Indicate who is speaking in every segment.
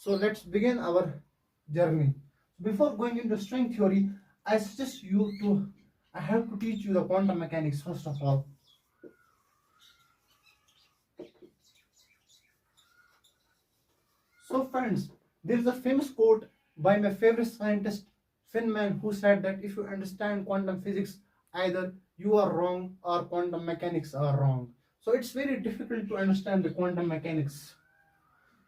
Speaker 1: So let's begin our journey. Before going into string theory, I suggest you to, I have to teach you the quantum mechanics first of all. So friends, there is a famous quote by my favorite scientist Feynman, who said that if you understand quantum physics, either you are wrong or quantum mechanics are wrong. So it's very difficult to understand the quantum mechanics.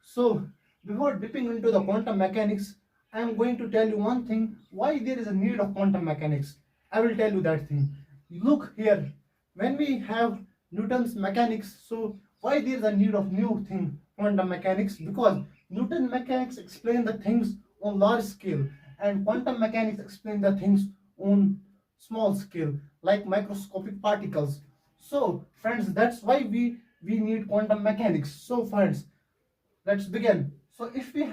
Speaker 1: So before dipping into the quantum mechanics, I am going to tell you one thing, why there is a need of quantum mechanics. I will tell you that thing. Look here, when we have Newton's mechanics, so why there is a need of new thing, quantum mechanics? Because Newton mechanics explain the things on large scale and quantum mechanics explain the things on small scale, like microscopic particles. So friends, that's why we need quantum mechanics. So friends, let's begin. So if we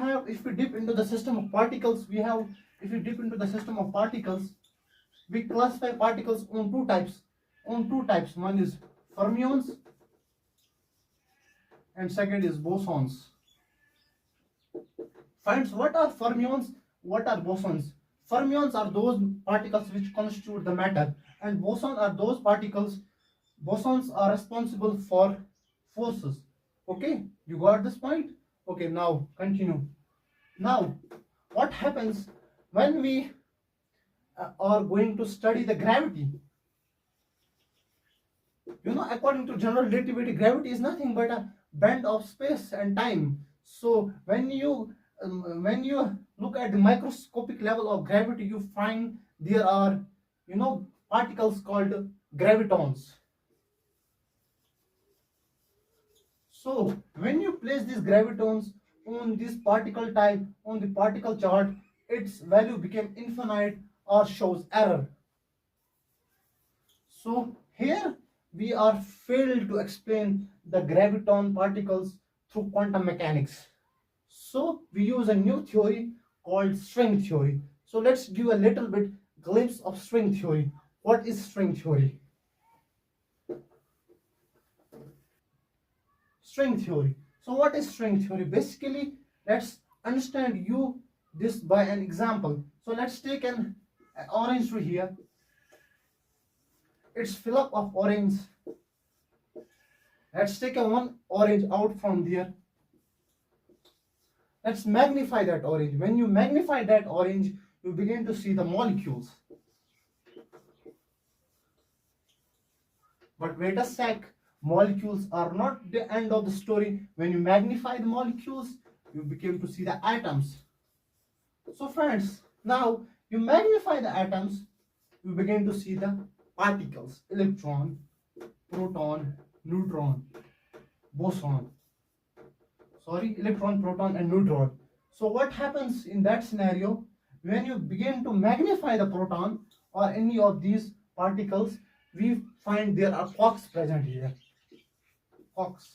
Speaker 1: dip into the system of particles, if we dip into the system of particles, we classify particles on two types. One is fermions and second is bosons. Friends, what are fermions? What are bosons? Fermions are those particles which constitute the matter, and bosons are those particles. Bosons are responsible for forces. Okay, you got this point? Okay, now continue. Now, what happens when we are going to study the gravity? You know, according to general relativity, gravity is nothing but a bend of space and time. So when you look at the microscopic level of gravity, you find there are, you know, particles called gravitons. So when you place these gravitons on this particle type on the particle chart, its value became infinite or shows error. So here we are failed to explain the graviton particles through quantum mechanics. So we use a new theory called string theory. So let's give a little bit glimpse of string theory. What is string theory? String theory. So what is string theory? Basically, let's understand you this by an example. So let's take an orange tree here. It's full up of orange. Let's take a one orange out from there. Let's magnify that orange. When you magnify that orange, you begin to see the molecules. But wait a sec, molecules are not the end of the story. When you magnify the molecules, you begin to see the atoms. So friends, now you magnify the atoms, you begin to see the particles: electron, proton, neutron, boson. Sorry, electron, proton and neutron. So what happens in that scenario? When you begin to magnify the proton or any of these particles, we find there are quarks present here. Quarks.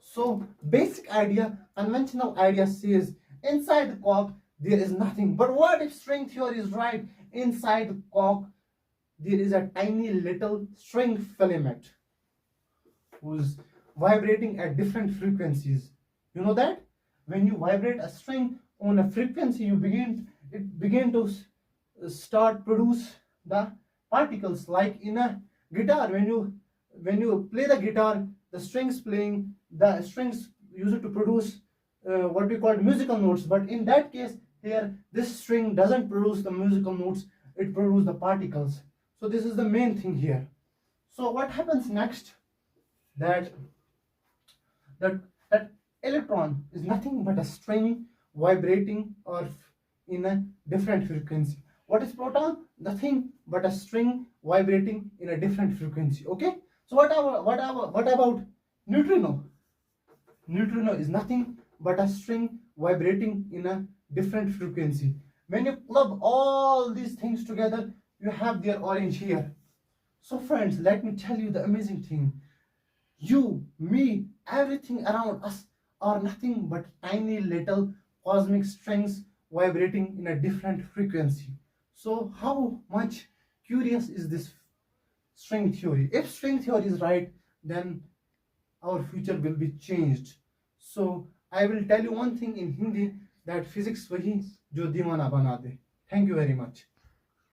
Speaker 1: So basic idea, conventional idea says inside the quark there is nothing. But what if string theory is right? Inside the quark there is a tiny little string filament who's vibrating at different frequencies. You know that when you vibrate a string on a frequency, it begin to start produce the particles, like in a guitar. When you play the guitar, the strings use it to produce what we call musical notes. But in that case here, this string doesn't produce the musical notes, it produces the particles. So this is the main thing here. So what happens next? That that electron is nothing but a string vibrating or in a different frequency. What is proton? Nothing but a string vibrating in a different frequency. Okay, so what about neutrino? Neutrino is nothing but a string vibrating in a different frequency. When you club all these things together, you have their orange here. So friends, let me tell you the amazing thing. You, me, everything around us are nothing but tiny little cosmic strings vibrating in a different frequency. So how much curious is this string theory? If string theory is right, then our future will be changed. So I will tell you one thing in Hindi, that physics वही जो दीवाना बना दे. Thank you very much.